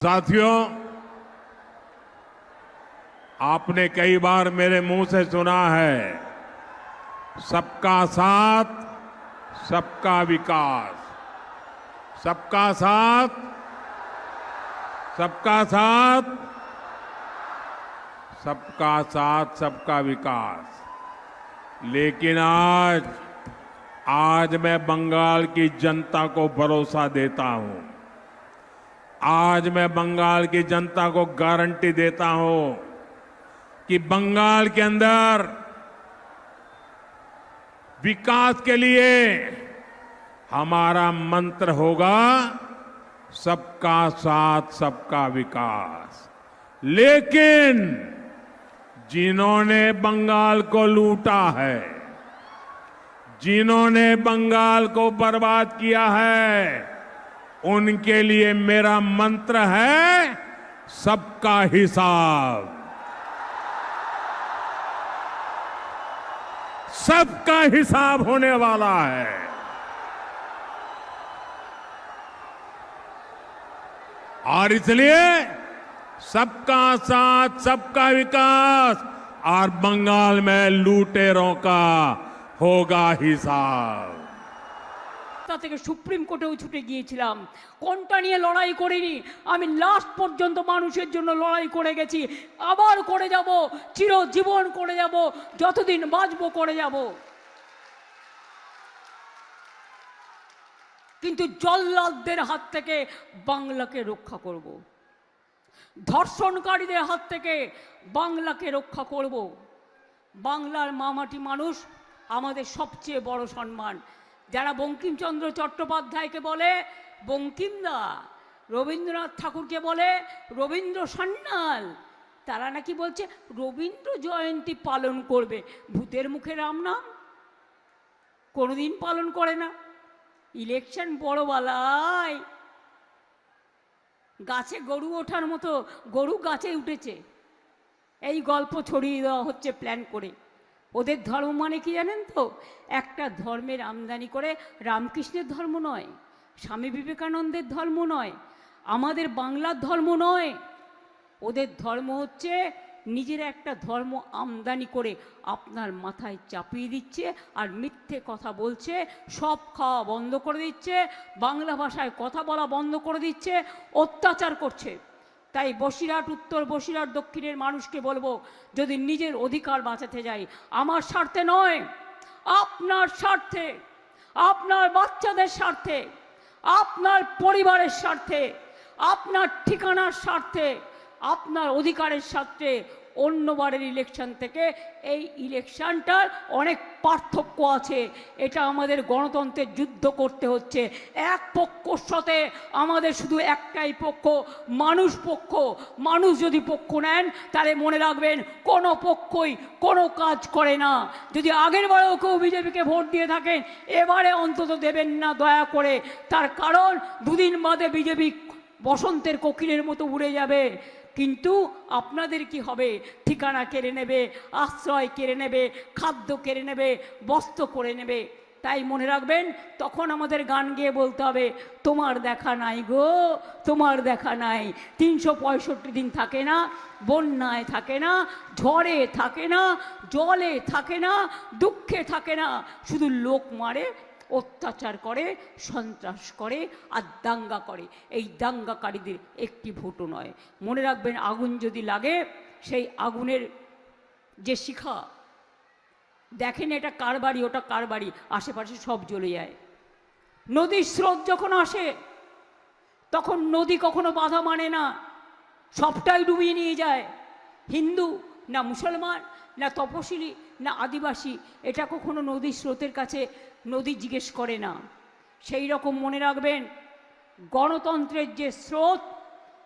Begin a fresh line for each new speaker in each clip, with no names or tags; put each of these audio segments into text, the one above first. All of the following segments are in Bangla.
साथियों, आपने कई बार मेरे मुंह से सुना है, सबका साथ सबका विकास, सबका साथ सबका साथ सबका साथ सबका विकास। लेकिन आज मैं बंगाल की जनता को भरोसा देता हूं, आज मैं बंगाल की जनता को गारंटी देता हूं कि बंगाल के अंदर विकास के लिए हमारा मंत्र होगा सबका साथ सबका विकास। लेकिन जिन्होंने बंगाल को लूटा है, जिन्होंने बंगाल को बर्बाद किया है, उनके लिए मेरा मंत्र है सबका हिसाब। सबका हिसाब होने वाला है। और इसलिए सबका साथ सबका विकास और बंगाल में लूटेरों का होगा हिसाब।
থেকে সুপ্রিম কোর্টেও ছুটে গিয়েছিলাম, কোনটা নিয়ে লড়াই করিনি। আমি লাস্ট পর্যন্ত মানুষের জন্য লড়াই করে গেছি, আবার করে যাব, চিরজীবন করে যাব, যতদিন বাঁচবো করে যাব। কিন্তু জল্লাদদের হাত থেকে বাংলাকে রক্ষা করব, ধর্ষণকারীদের হাত থেকে বাংলাকে রক্ষা করব। বাংলার মামাটি মানুষ আমাদের সবচেয়ে বড় সম্মান। যারা বঙ্কিমচন্দ্র চট্টোপাধ্যায়কে বলে বঙ্কিমদা, রবীন্দ্রনাথ ঠাকুরকে বলে রবীন্দ্র সান্যাল, তারা নাকি বলছে রবীন্দ্র জয়ন্তী পালন করবে। ভূতের মুখে রাম নাম কোনোদিন পালন করে না। ইলেকশন বড়বালায় গাছে গরু ওঠার মতো গরু গাছে উঠেছে, এই গল্প ছড়িয়ে দেওয়া হচ্ছে প্ল্যান করে। ওদের ধর্ম মানে কি জানেন তো? একটা ধর্মের আমদানি করে, রামকৃষ্ণের ধর্ম নয়, স্বামী বিবেকানন্দের ধর্ম নয়, আমাদের বাংলার ধর্ম নয়। ওদের ধর্ম হচ্ছে নিজের একটা ধর্ম আমদানি করে আপনার মাথায় চাপিয়ে দিচ্ছে, আর মিথ্যে কথা বলছে, সব খাওয়া বন্ধ করে দিচ্ছে, বাংলা ভাষায় কথা বলা বন্ধ করে দিচ্ছে, অত্যাচার করছে। তাই বসিরহাট উত্তর, বসিরহাট দক্ষিণের মানুষকে বলবো, যদি নিজের অধিকার বাঁচাতে যাই, আমার স্বার্থে নয়, আপনার স্বার্থে, আপনার বাচ্চাদের স্বার্থে, আপনার পরিবারের স্বার্থে, আপনার ঠিকানার স্বার্থে, আপনার অধিকারের স্বার্থে অন্যবারের ইলেকশন থেকে এই ইলেকশনটার অনেক পার্থক্য আছে। এটা আমাদের গণতন্ত্রের যুদ্ধ করতে হচ্ছে। এক পক্ষর সাথে আমাদের শুধু একটাই পক্ষ, মানুষ পক্ষ। মানুষ যদি পক্ষ নেন তাহলে মনে রাখবেন কোনো পক্ষই কোনো কাজ করে না। যদি আগের বারেও কেউ বিজেপিকে ভোট দিয়ে থাকেন, এবারে অন্তত দেবেন না দয়া করে। তার কারণ দুদিন বাদে বিজেপি বসন্তের কোকিলের মতো উড়ে যাবে। কিন্তু আপনাদের কি হবে? ঠিকানা কেড়ে নেবে, আশ্রয় কেড়ে নেবে, খাদ্য কেড়ে নেবে, বস্ত্র করে নেবে। তাই মনে রাখবেন, তখন আমাদের গান গেয়ে বলতে হবে, তোমার দেখা নাই গো, তোমার দেখা নাই। 365 দিন থাকে না, বন্যায় থাকে না, ঝড়ে থাকে না, জলে থাকে না, দুঃখে থাকে না, শুধু লোক মারে, অত্যাচার করে, সন্ত্রাস করে আর দাঙ্গা করে। এই দাঙ্গাকারীদের একটি ভোটও নয়। মনে রাখবেন, আগুন যদি লাগে, সেই আগুনের যে শিখা, দেখেন এটা কার বাড়ি, ওটা কার বাড়ি, আশেপাশে সব জ্বলে যায়। নদীর স্রোত যখন আসে, তখন নদী কখনো বাধা মানে না, সবটাই ডুবিয়ে নিয়ে যায়। হিন্দু না মুসলমান না তপশিলি না আদিবাসী, এটা কখনো নদীর স্রোতের কাছে নদী জিজ্ঞেস করে না। সেই রকম মনে রাখবেন, গণতন্ত্রের যে স্রোত,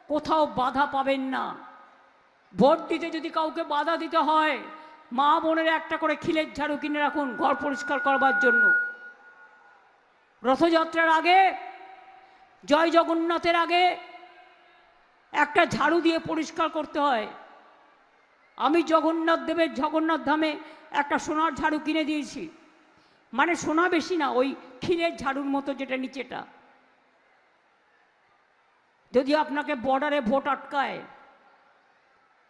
কোথাও বাধা পাবেন না। ভোট দিতে যদি কাউকে বাধা দিতে হয়, মা বোনের একটা করে খিলের ঝাড়ু কিনে রাখুন ঘর পরিষ্কার করবার জন্য। রথযাত্রার আগে, জয় জগন্নাথের আগে একটা ঝাড়ু দিয়ে পরিষ্কার করতে হয়। আমি জগন্নাথ দেবের জগন্নাথ ধামে একটা সোনার ঝাড়ু কিনে দিয়েছি, মানে সোনা বেশি না, ওই ক্ষীরের ঝাড়ুর মতো যেটা নিচেটা। যদি আপনাকে বর্ডারে ভোট আটকায়,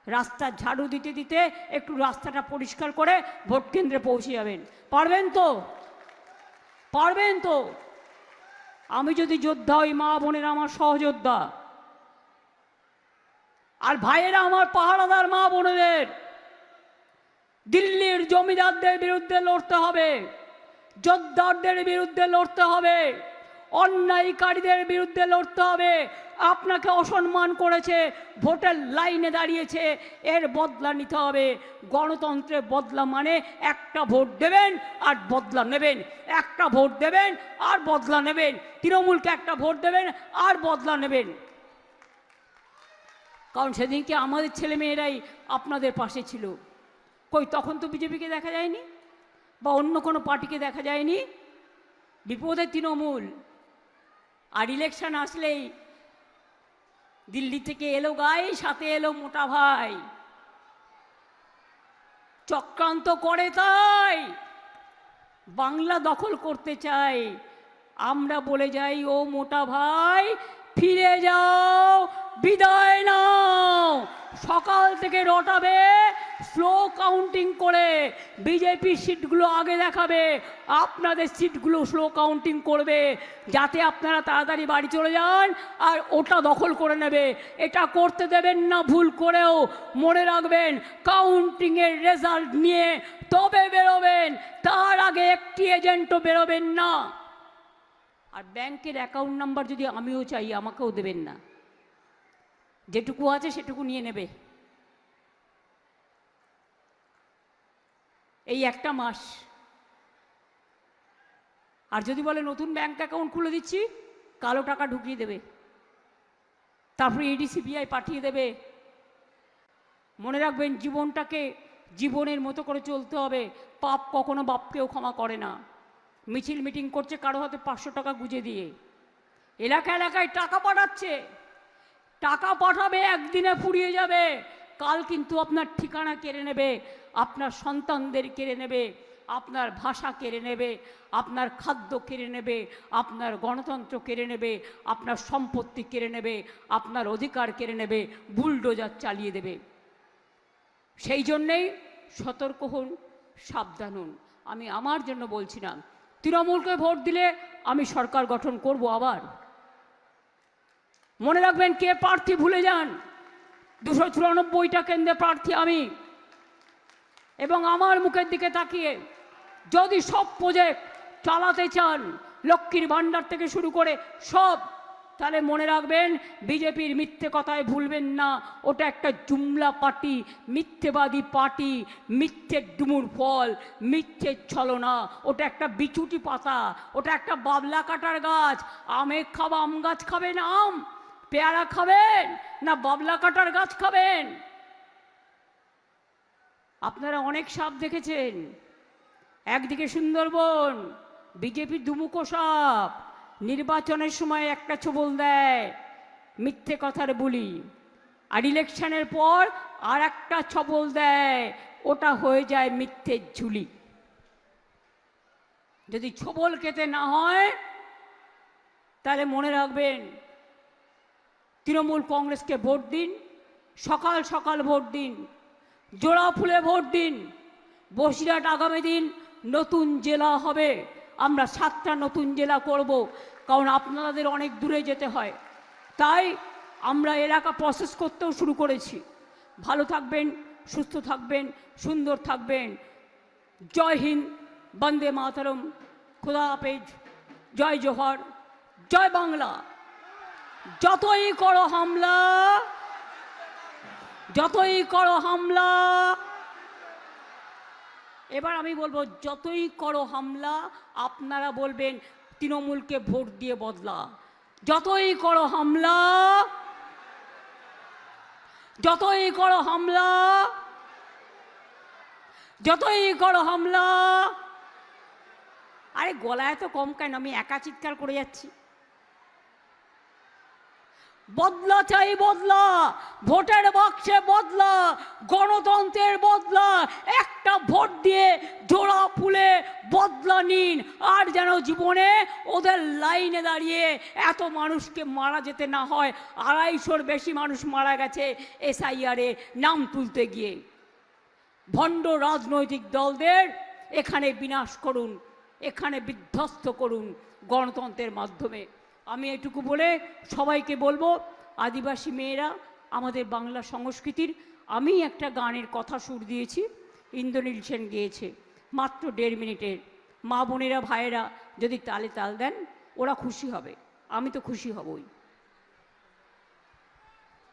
রাস্তা ঝাড়ু দিতে দিতে একটু রাস্তাটা পরিষ্কার করে ভোট কেন্দ্রে পৌঁছে যাবেন। পারবেন তো? পারবেন তো? আমি যদি যোদ্ধা, ওই মা বোনেরা আমার সহযোদ্ধা, আর ভাইয়েরা আমার পাহারাদার মা বোনেদের। দিল্লির জমিদারদের বিরুদ্ধে লড়তে হবে, যোদ্ধাদের বিরুদ্ধে লড়তে হবে, অন্যায়কারীদের বিরুদ্ধে লড়তে হবে। আপনাকে অসম্মান করেছে, ভোটের লাইনে দাঁড়িয়েছে, এর বদলা নিতে হবে। গণতন্ত্রের বদলা মানে একটা ভোট দেবেন আর বদলা নেবেন, একটা ভোট দেবেন আর বদলা নেবেন। তৃণমূলকে একটা ভোট দেবেন আর বদলা নেবেন। কারণ সেদিনকে আমাদের ছেলেমেয়েরাই আপনাদের পাশে ছিল। কই তখন তো বিজেপিকে দেখা যায়নি বা অন্য কোনো পার্টিকে দেখা যায়নি। বিপদে তৃণমূল। আর ইলেকশন আসলেই দিল্লি থেকে এলো গাই, সাথে এলো মোটা ভাই, চক্রান্ত করে, তাই বাংলা দখল করতে চাই। আমরা বলে যাই, ও মোটা ভাই ফিরে যাও, বিদায় নাও। সকাল থেকে রটাবে স্লো কাউন্টিং করে, বিজেপি সিটগুলো আগে দেখাবে, আপনাদের সিটগুলো স্লো কাউন্টিং করবে, যাতে আপনারা তাড়াতাড়ি বাড়ি চলে যান আর ওটা দখল করে নেবে। এটা করতে দেবেন না ভুল করেও। মনে রাখবেন, কাউন্টিংয়ের রেজাল্ট নিয়ে তবে বেরোবেন, তার আগে একটি এজেন্টও বেরোবেন না। আর ব্যাংকের অ্যাকাউন্ট নাম্বার যদি আমিও চাই, আমাকেও দেবেন না। যেটুকু আছে সেটুকু নিয়ে নেবে। এই একটা মাস। আর যদি বলে নতুন ব্যাংক অ্যাকাউন্ট খুলে দিচ্ছি, কালো টাকা ঢুকিয়ে দেবে, তারপরে ইডি সিবিআই পাঠিয়ে দেবে। মনে রাখবেন, জীবনটাকে জীবনের মতো করে চলতে হবে। পাপ কখনো বাপকেও ক্ষমা করে না। মিছিল মিটিং করছে কারো হাতে 500 টাকা গুঁজে দিয়ে, এলাকায় টাকা পাঠাচ্ছে। টাকা পাঠাবে, একদিনে ফুরিয়ে যাবে, কাল কিন্তু আপনার ঠিকানা কেড়ে নেবে, আপনার সন্তানদের কেড়ে নেবে, আপনার ভাষা কেড়ে নেবে, আপনার খাদ্য কেড়ে নেবে, আপনার গণতন্ত্র কেড়ে নেবে, আপনার সম্পত্তি কেড়ে নেবে, আপনার অধিকার কেড়ে নেবে, বুলডোজার চালিয়ে দেবে। সেই জন্যেই সতর্ক হন, সাবধান হন। আমি আমার জন্য বলছি না। তৃণমূলকে ভোট দিলে আমি সরকার গঠন করব আবার। মনে রাখবেন, কে প্রার্থী ভুলে যান। 294টা কেন্দ্রে প্রার্থী আমি। এবং আমার মুখের দিকে তাকিয়ে যদি সব প্রজেক্ট চালাতে চান, লক্ষ্মীর ভাণ্ডার থেকে শুরু করে সব, তাহলে মনে রাখবেন, বিজেপির মিথ্যে কথায় ভুলবেন না। ওটা একটা জুমলা পার্টি, মিথ্যেবাদী পার্টি, মিথ্যের ডুমুর ফল, মিথ্যের ছলনা। ওটা একটা বিচুটি পাতা, ওটা একটা বাবলা কাটার গাছ। আমে খাওয়া আম গাছ খাবেন, আম পেয়ারা খাবেন না বাবলা কাটার গাছ খাবেন? আপনারা অনেক সাপ দেখেছেন। একদিকে সুন্দরবন, বিজেপি দুমুখো সাপ, নির্বাচনের সময় একটা ছোবল দেয়, মিথ্যে কথার বুলি, আর ইলেকশনের পর আর একটা ছবল দেয়, ওটা হয়ে যায় মিথ্যের ঝুলি। যদি ছবল খেতে না হয়, তাহলে মনে রাখবেন, তৃণমূল কংগ্রেসকে ভোট দিন, সকাল সকাল ভোট দিন, জোড়া ফুলে ভোট দিন। বসিরহাট আগামী দিন নতুন জেলা হবে। আমরা 7টা নতুন জেলা করব, কারণ আপনাদের অনেক দূরে যেতে হয়। তাই আমরা এলাকা প্রসেস করতেও শুরু করেছি। ভালো থাকবেন, সুস্থ থাকবেন, সুন্দর থাকবেন। জয় হিন্দ, বন্দে মাতরম, খুদা হাফেজ, জয় জোহর, জয় বাংলা। যতই করো হামলা, যতই করো হামলা, এবার আমি বলবো, যতই করো হামলা, আপনারা বলবেন তৃণমূলকে ভোট দিয়ে বদলা। যতই করো হামলা, যতই করো হামলা, যতই করো হামলা। আরে গলায় তো কম কেন? আমি একা চিৎকার করে যাচ্ছি। বদলা চাই, বদলা, ভোটের বাক্সে বদলা, গণতন্ত্রের বদলা, একটা ভোট দিয়ে জোড়া ফুলে বদলা নিন। আর যেন জীবনে ওদের লাইনে দাঁড়িয়ে এত মানুষকে মারা যেতে না হয়। 250-র বেশি মানুষ মারা গেছে এসআইআরে নাম তুলতে গিয়ে। ভণ্ড রাজনৈতিক দলদের এখানে বিনাশ করুন, এখানে বিধ্বস্ত করুন গণতন্ত্রের মাধ্যমে। আমি এটুকু বলে সবাইকে বলবো, আদিবাসী মেয়েরা আমাদের বাংলা সংস্কৃতির, আমি একটা গানের কথা সুর দিয়েছি, ইন্দ্রনীল সেন গিয়েছে, মাত্র 1.5 মিনিটের। মা বোনেরা ভাইয়েরা যদি তালে তাল দেন ওরা খুশি হবে, আমি তো খুশি হবই।